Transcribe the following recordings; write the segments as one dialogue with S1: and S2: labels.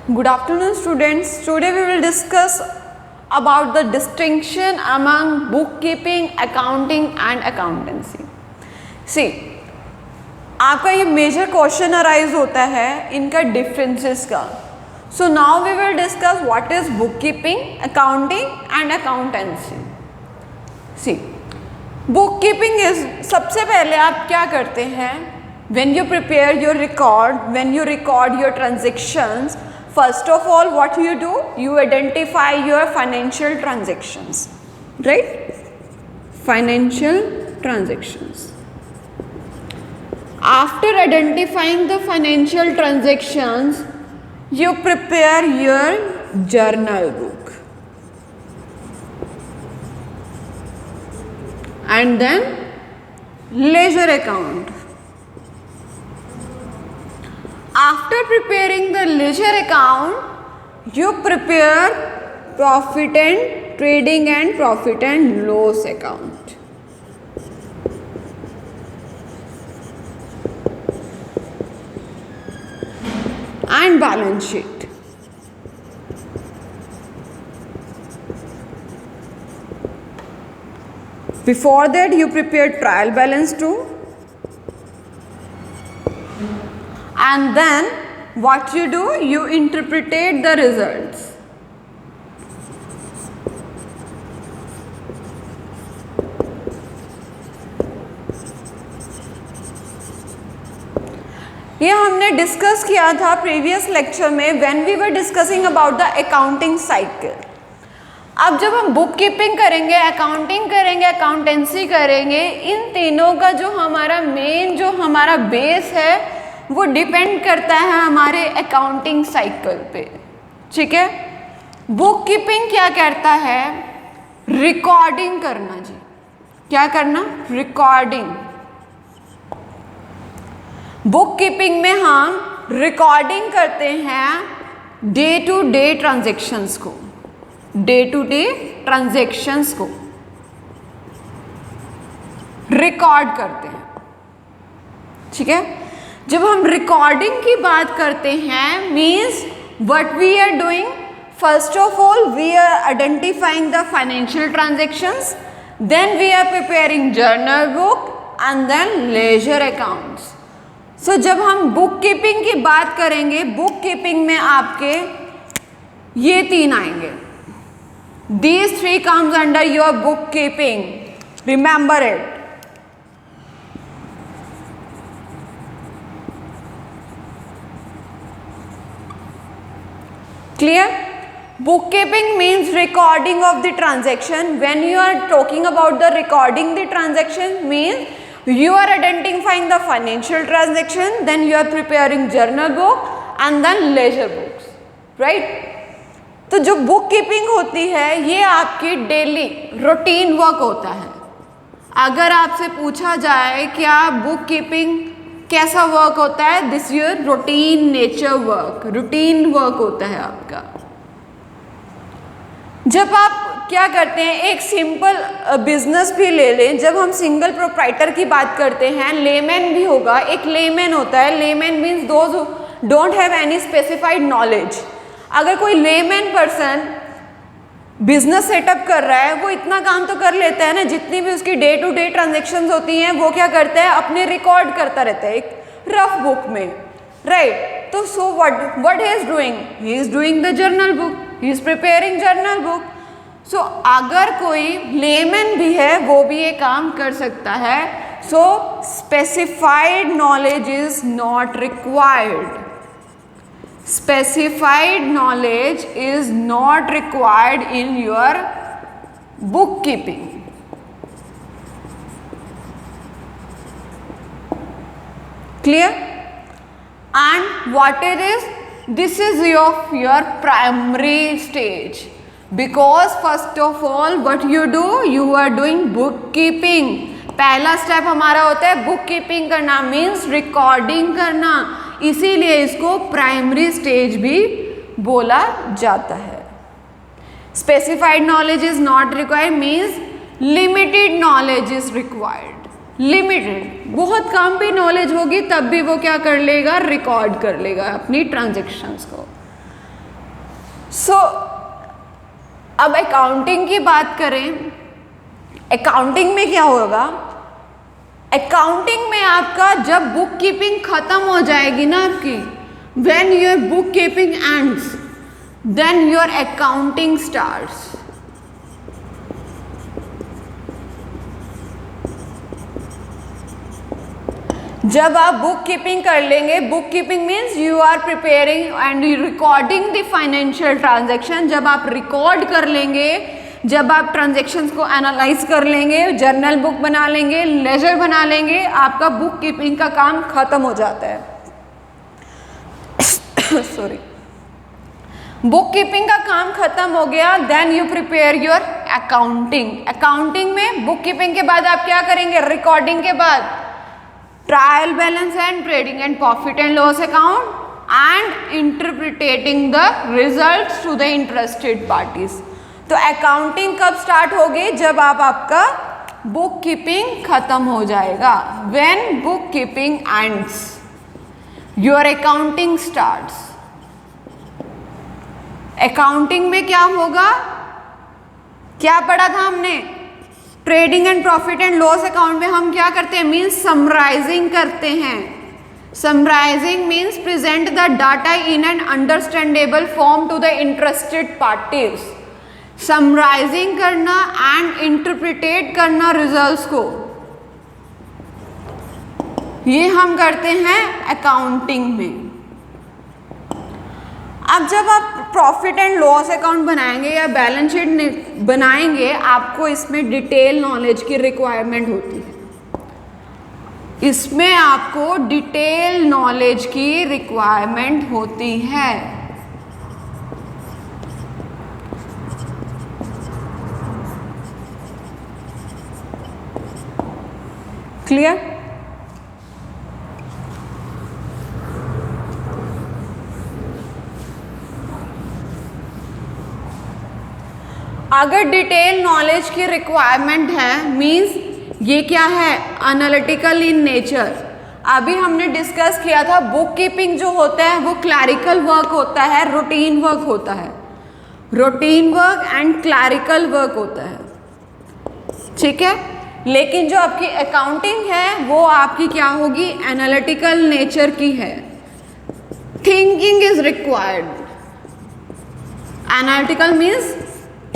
S1: Good afternoon, students. Today we will discuss about the distinction among bookkeeping, accounting and accountancy. See, आपका ये major question arise होता है इनका differences का. So now we will discuss what is bookkeeping, accounting and accountancy. See, bookkeeping is सबसे पहले आप क्या करते हैं? When you prepare your record, when you record your transactions, first of all what you do, you identify your financial transactions, right? Financial transactions. After identifying the financial transactions, you prepare your journal book and then ledger account. After preparing the ledger account, you prepare profit and trading and profit and loss account. And balance sheet. Before that, you prepare trial balance too. And then what you do, you interpretate the results. ये हमने discuss किया था previous lecture में when we were discussing about the accounting cycle. अब जब हम book keeping करेंगे, accounting करेंगे, अकाउंटेंसी करेंगे, इन तीनों का जो हमारा मेन जो हमारा बेस है वो डिपेंड करता है हमारे अकाउंटिंग साइकिल पे. ठीक है, बुक कीपिंग क्या करता है? रिकॉर्डिंग करना. जी क्या करना? रिकॉर्डिंग. बुक कीपिंग में हम रिकॉर्डिंग करते हैं डे टू डे ट्रांजैक्शंस को, डे टू डे ट्रांजैक्शंस को रिकॉर्ड करते हैं. ठीक है, जब हम रिकॉर्डिंग की बात करते हैं means what we are doing, first of all we are identifying the financial transactions, then we are preparing journal book and then ledger accounts. So जब हम बुक कीपिंग की बात करेंगे, बुक कीपिंग में आपके ये तीन आएंगे. These three comes under your bookkeeping. Remember it. Clear? Bookkeeping means recording of the transaction. When you are talking about the recording the transaction means you are identifying the financial transaction, then you are preparing journal book and then ledger books, right? तो जो book keeping होती है ये आपकी daily routine work होता है. अगर आपसे पूछा जाए क्या बुक कीपिंग कैसा वर्क होता है, this your routine nature work, routine work होता है आपका. जब आप क्या करते हैं, एक सिंपल बिजनेस भी ले लें, जब हम सिंगल प्रोप्राइटर की बात करते हैं, लेमैन भी होगा. एक लेमैन होता है, layman means those who don't have any specified knowledge. अगर कोई लेमैन पर्सन बिजनेस सेटअप कर रहा है वो इतना काम तो कर लेता है ना, जितनी भी उसकी डे टू डे ट्रांजेक्शन्स होती हैं वो क्या करता है, अपने रिकॉर्ड करता रहता है एक रफ बुक में, राइट? तो so what he is doing, he is doing the journal book, he is preparing journal book. So अगर कोई लेमैन भी है वो भी ये काम कर सकता है. So specified knowledge is not required. Specified knowledge is not required in your bookkeeping. Clear? And what it is? This is your primary stage. Because first of all what you do, you are doing bookkeeping. पहला step हमारा होता है book keeping करना, means recording करना. इसीलिए इसको primary stage भी बोला जाता है. Specified knowledge is not required means limited knowledge is required. Limited, बहुत कम भी नॉलेज होगी तब भी वो क्या कर लेगा, रिकॉर्ड कर लेगा अपनी ट्रांजेक्शन्स को. सो अब अकाउंटिंग की बात करें, अकाउंटिंग में क्या होगा, अकाउंटिंग में आपका जब बुक कीपिंग खत्म हो जाएगी ना आपकी, when your book keeping ends then your accounting starts. जब आप बुक कीपिंग कर लेंगे, book keeping means you are preparing and recording the financial transaction. जब आप रिकॉर्ड कर लेंगे, जब आप ट्रांजैक्शंस को एनालाइज कर लेंगे, जर्नल बुक बना लेंगे, लेजर बना लेंगे, आपका बुक कीपिंग का काम खत्म हो जाता है। सॉरी, बुक कीपिंग का काम खत्म हो गया, then you prepare your accounting. Accounting में बुक कीपिंग के बाद आप क्या करेंगे, रिकॉर्डिंग के बाद trial balance and trading and profit and loss account and interpreting the results to the interested parties. तो अकाउंटिंग कब स्टार्ट होगी, जब आपका बुक कीपिंग खत्म हो जाएगा। When book keeping ends your accounting starts. Accounting में क्या होगा, क्या पढ़ा था हमने, trading and profit and loss account में हम क्या करते हैं, मीन्स समराइजिंग करते हैं। Summarising means present the data in an understandable form to the interested parties. Summarising करना एंड इंटरप्रिटेट करना रिजल्ट्स को, ये हम करते हैं अकाउंटिंग में। अब जब आप प्रॉफिट एंड लॉस अकाउंट बनाएंगे या बैलेंस शीट बनाएंगे, आपको इसमें डिटेल नॉलेज की रिक्वायरमेंट होती है। इसमें आपको डिटेल नॉलेज की रिक्वायरमेंट होती है। क्लियर? अगर डिटेल नॉलेज की रिक्वायरमेंट है, मीन्स ये क्या है, एनालिटिकल इन नेचर। अभी हमने डिस्कस किया था बुक कीपिंग जो होता है वो क्लैरिकल वर्क होता है, रूटीन वर्क होता है, routine work and clerical work होता है, ठीक है। लेकिन जो आपकी अकाउंटिंग है वो आपकी क्या होगी, एनालिटिकल नेचर की है। Thinking is required. Analytical means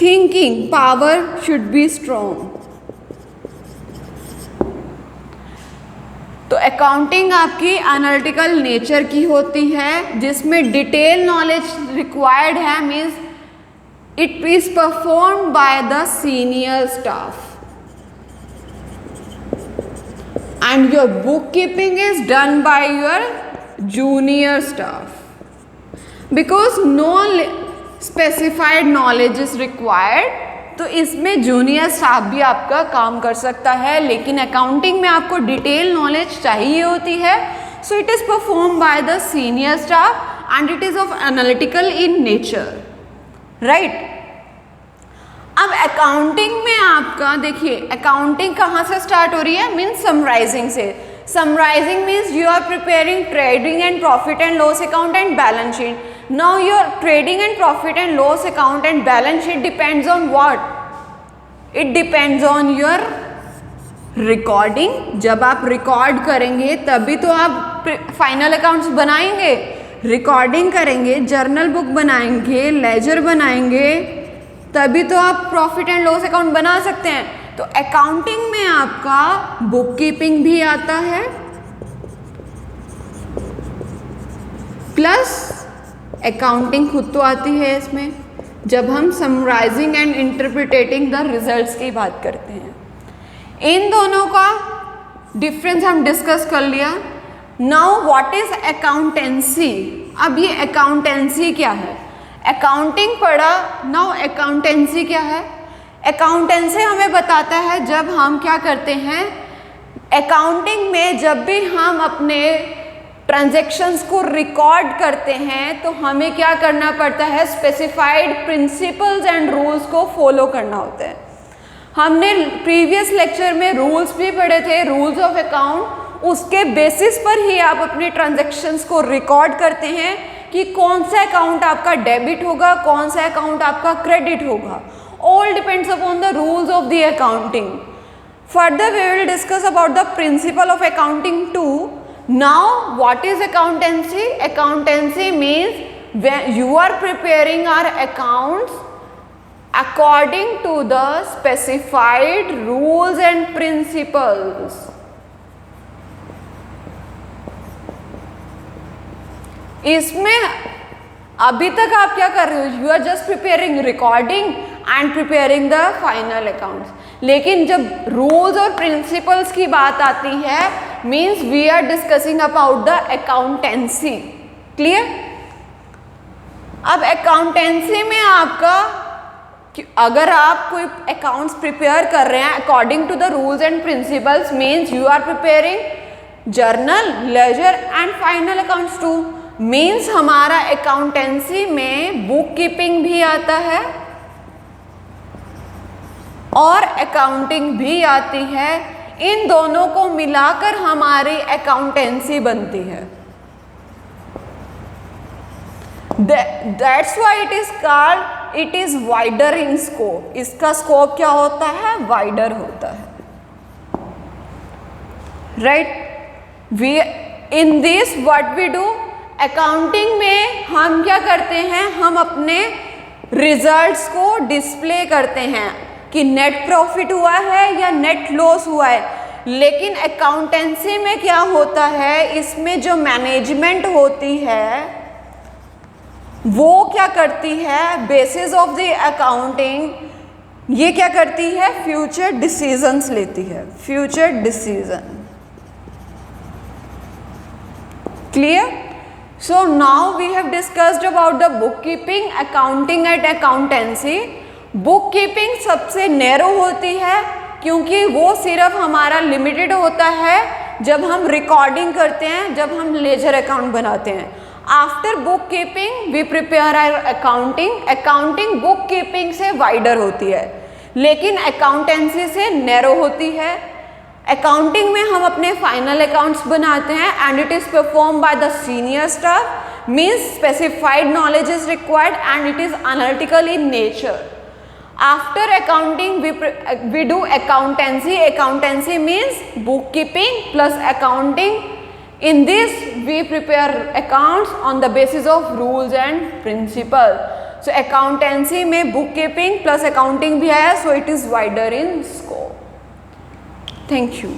S1: thinking power should be strong. तो अकाउंटिंग आपकी एनालिटिकल नेचर की होती है, जिसमें डिटेल नॉलेज रिक्वायर्ड है, means it is performed by the senior staff and your book keeping is done by your junior staff. Because no specified knowledge is required, तो इसमें junior staff भी आपका काम कर सकता है। लेकिन अकाउंटिंग में आपको डिटेल नॉलेज चाहिए होती है, so it is perform by the senior staff and it is of analytical in nature, right. अब अकाउंटिंग में आपका देखिए, अकाउंटिंग कहाँ से स्टार्ट हो रही है, मीन्स समराइजिंग से। Summarising means you are preparing trading and profit and loss account and balance sheet. Now your trading and profit and loss account and balance sheet depends on what? It depends on your recording. जब आप record करेंगे तभी तो आप final accounts बनाएंगे, recording करेंगे, journal book बनाएंगे, laser बनाएंगे, तभी तो आप प्रॉफिट एंड लॉस अकाउंट बना सकते हैं। तो अकाउंटिंग में आपका बुक कीपिंग भी आता है, प्लस अकाउंटिंग खुद तो आती है इसमें, जब हम summarising and interpreting the results की बात करते हैं। इन दोनों का डिफरेंस हम डिस्कस कर लिया। Now what is accountancy. अब ये अकाउंटेंसी क्या है, अकाउंटिंग पढ़ा, नाउ अकाउंटेंसी क्या है। अकाउंटेंसी हमें बताता है जब हम क्या करते हैं अकाउंटिंग में, जब भी हम अपने ट्रांजैक्शंस को रिकॉर्ड करते हैं तो हमें क्या करना पड़ता है, स्पेसिफाइड प्रिंसिपल्स एंड रूल्स को फॉलो करना होता है। हमने प्रीवियस लेक्चर में रूल्स भी पढ़े थे, रूल्स ऑफ अकाउंट, उसके बेसिस पर ही आप अपने ट्रांजैक्शंस को रिकॉर्ड करते हैं। कि कौन सा अकाउंट आपका डेबिट होगा, कौन सा अकाउंट आपका क्रेडिट होगा. All depends upon the rules of the accounting. Further, we will discuss about the principle of accounting too. Now, what is accountancy? Accountancy means when you are preparing our accounts according to the specified rules and principles. इसमें अभी तक आप क्या कर रहे हो? You are just preparing recording and preparing the final accounts. लेकिन जब रूल्स और प्रिंसिपल्स की बात आती है, means we are discussing about the accountancy. Clear? अब अकाउंटेंसी में आपका, अगर आप कोई अकाउंट्स प्रिपेयर कर रहे हैं according to the rules and principles, means you are preparing journal, ledger and final accounts to. मीन्स हमारा अकाउंटेंसी में बुक कीपिंग भी आता है और अकाउंटिंग भी आती है. इन दोनों को मिलाकर हमारी अकाउंटेंसी बनती है. That's why it is called, it is wider in scope. इसका स्कोप क्या होता है? वाइडर होता है. Right? We in this what we do? Accounting में हम क्या करते हैं? हम अपने रिजल्ट्स को डिस्प्ले करते हैं कि नेट प्रॉफिट हुआ है या नेट लॉस हुआ है. लेकिन अकाउंटेंसी में क्या होता है? इसमें जो मैनेजमेंट होती है वो क्या करती है? बेसिस ऑफ द अकाउंटिंग ये क्या करती है? फ्यूचर डिसीजंस लेती है. Future decision. Clear? So now we have discussed about the bookkeeping, accounting and accountancy. Bookkeeping सबसे नैरो होती है क्योंकि वो सिर्फ हमारा लिमिटेड होता है जब हम रिकॉर्डिंग करते हैं, जब हम लेजर अकाउंट बनाते हैं. After book keeping we prepare our accounting. Accounting book keeping से वाइडर होती है लेकिन अकाउंटेंसी से नैरो होती है. अकाउंटिंग में हम अपने फाइनल अकाउंट्स बनाते हैं and it is perform by the senior staff. Means specified knowledge is required and it is analytical in nature. After accounting we do accountancy. Accountancy means bookkeeping plus accounting. In this we prepare accounts on the basis of rules and principles. So accountancy में bookkeeping plus accounting भी है, so it is wider in scope. Thank you.